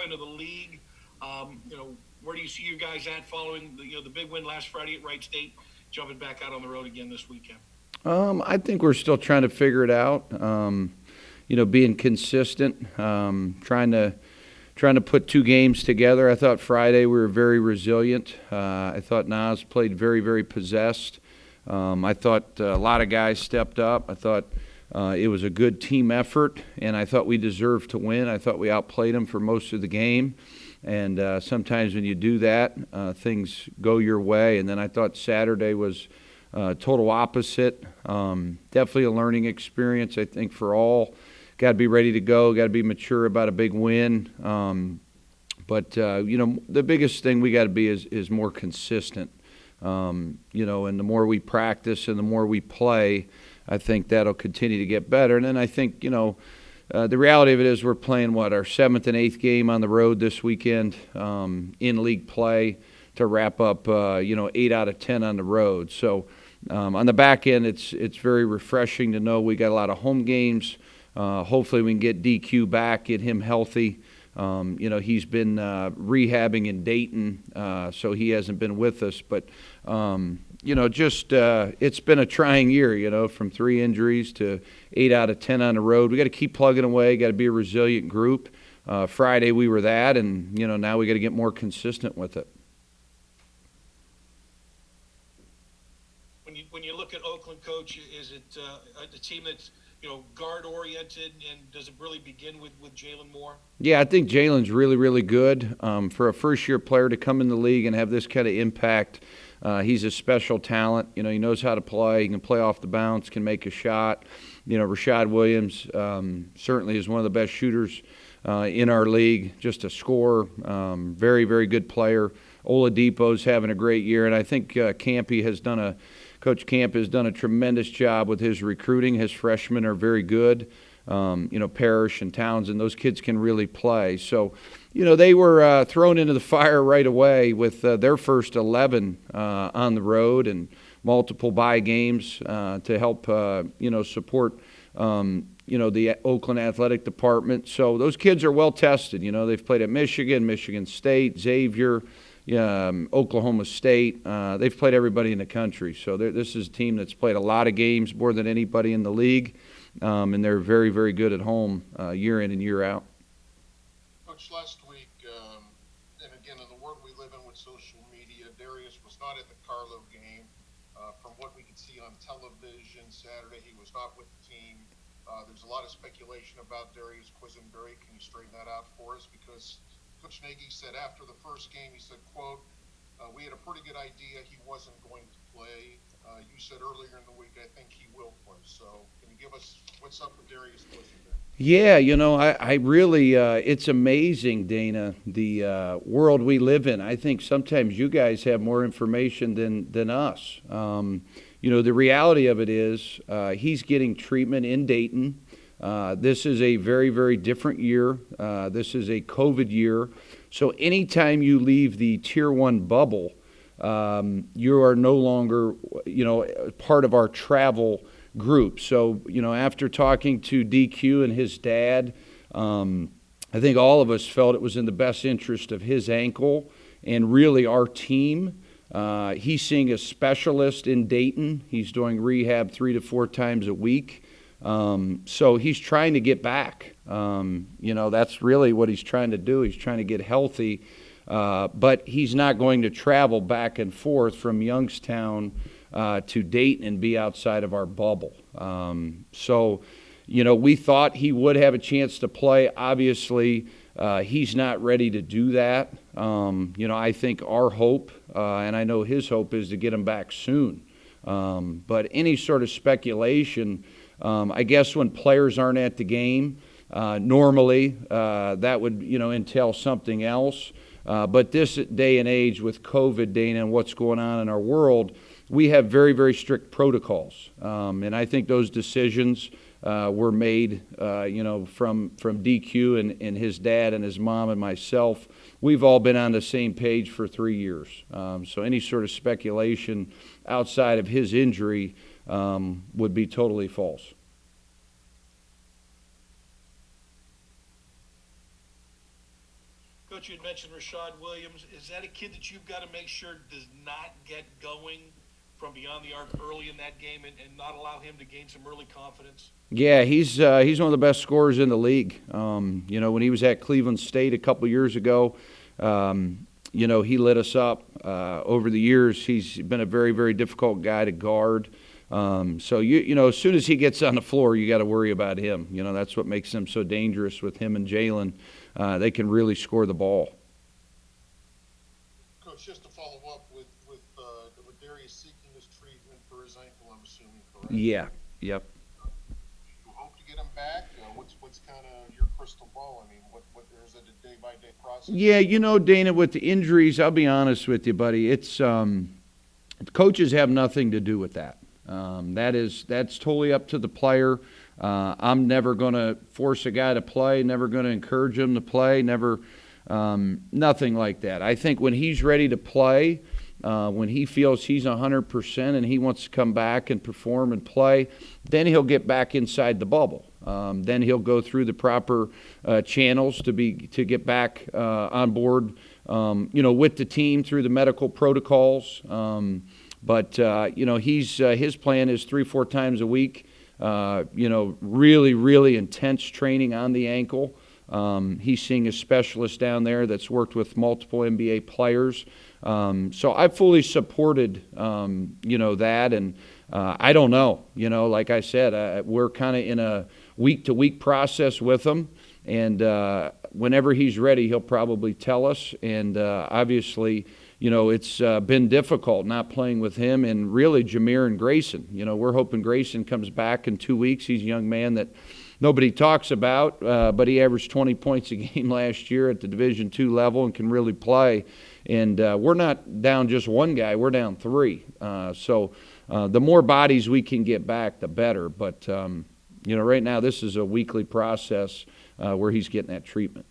Into the league. Where do you see you guys at following the big win last Friday at Wright State, jumping back out on the road again this weekend? I think we're still trying to figure it out. Being consistent, trying to put two games together. I thought Friday we were very resilient. I thought Nas played very, very possessed. I thought a lot of guys stepped up. I thought it was a good team effort, and I thought we deserved to win. I thought we outplayed them for most of the game. And sometimes when you do that, things go your way. And then I thought Saturday was total opposite. Definitely a learning experience, I think, for all. Got to be ready to go. Got to be mature about a big win. But the biggest thing we got to be is more consistent. And the more we practice and the more we play, I think that'll continue to get better. And then I think, the reality of it is we're playing, our seventh and eighth game on the road this weekend in league play to wrap up, 8 out of 10 on the road. So on the back end, it's very refreshing to know we got a lot of home games. Hopefully we can get DQ back, get him healthy. He's been rehabbing in Dayton, so he hasn't been with us. But, it's been a trying year, from 3 injuries to 8 out of 10 on the road. We got to keep plugging away, got to be a resilient group. Friday we were that, and, now we got to get more consistent with it. When you look at Oakland, Coach, is it a team that's guard-oriented, and does it really begin with Jalen Moore? Yeah, I think Jalen's really, really good. For a first-year player to come in the league and have this kind of impact, he's a special talent. He knows how to play. He can play off the bounce, can make a shot. Rashaad Williams certainly is one of the best shooters in our league, just a scorer, very, very good player. Oladipo's having a great year, and I think Coach Camp has done a tremendous job with his recruiting. His freshmen are very good. Parrish and Townsend, those kids can really play. So, they were thrown into the fire right away with their first 11 on the road and multiple bye games to help, support, the Oakland Athletic Department. So those kids are well tested. They've played at Michigan State, Xavier, Oklahoma State. They've played everybody in the country. So this is a team that's played a lot of games, more than anybody in the league, and they're very, very good at home year in and year out. Coach, last week, and again, in the world we live in with social media, Darius was not at the Carlo game. From what we could see on television Saturday, he was not with the team. There's a lot of speculation about Darius Quisenberry. Can you straighten that out for us? Because Coach Nagy said after the first game, he said, quote, we had a pretty good idea he wasn't going to play. You said earlier in the week, I think he will play. So can you give us what's up with Darius Quisenberry? Yeah, I really, it's amazing, Dana, the world we live in. I think sometimes you guys have more information than us. The reality of it is he's getting treatment in Dayton. This is a very, very different year. This is a COVID year. So anytime you leave the Tier 1 bubble, you are no longer, part of our travel group. So, after talking to DQ and his dad, I think all of us felt it was in the best interest of his ankle and really our team. He's seeing a specialist in Dayton. He's doing rehab 3 to 4 times a week. So he's trying to get back. That's really what he's trying to do. He's trying to get healthy. But he's not going to travel back and forth from Youngstown to Dayton and be outside of our bubble. We thought he would have a chance to play. Obviously, he's not ready to do that. I think our hope, and I know his hope, is to get him back soon. But any sort of speculation, I guess when players aren't at the game, normally that would, entail something else. But this day and age with COVID, Dana, and what's going on in our world, we have very, very strict protocols. And I think those decisions were made, from DQ and his dad and his mom and myself. We've all been on the same page for 3 years. So any sort of speculation outside of his injury would be totally false. Coach, you had mentioned Rashaad Williams. Is that a kid that you've got to make sure does not get going from beyond the arc early in that game and not allow him to gain some early confidence? Yeah, he's one of the best scorers in the league. You know, when he was at Cleveland State a couple years ago, you know, he lit us up. Over the years, he's been a very, very difficult guy to guard. So, you know, as soon as he gets on the floor, you got to worry about him. You know, that's what makes him so dangerous with him and Jalen. They can really score the ball. Coach, just to follow up with Darius seeking this treatment for his ankle, I'm assuming, correct? Yeah, yep. You hope to get him back? What's kind of your crystal ball? I mean, what is it a day-by-day process? Yeah, you know, Dana, with the injuries, I'll be honest with you, buddy. It's coaches have nothing to do with that. That's totally up to the player. I'm never going to force a guy to play, never going to encourage him to play, never, nothing like that. I think when he's ready to play, when he feels he's 100% and he wants to come back and perform and play, then he'll get back inside the bubble. Then he'll go through the proper channels to get back on board, you know, with the team through the medical protocols. But you know, his plan is 3-4 times a week. You know, really, really intense training on the ankle. He's seeing a specialist down there that's worked with multiple NBA players. So I fully supported, you know, that. And I don't know, you know, like I said, we're kind of in a week-to-week process with him. And whenever he's ready, he'll probably tell us. And obviously, you know, it's been difficult not playing with him and really Jameer and Grayson. You know, we're hoping Grayson comes back in 2 weeks. He's a young man that nobody talks about, but he averaged 20 points a game last year at the Division II level and can really play. And we're not down just one guy. We're down 3. So the more bodies we can get back, the better. But, you know, right now this is a weekly process where he's getting that treatment.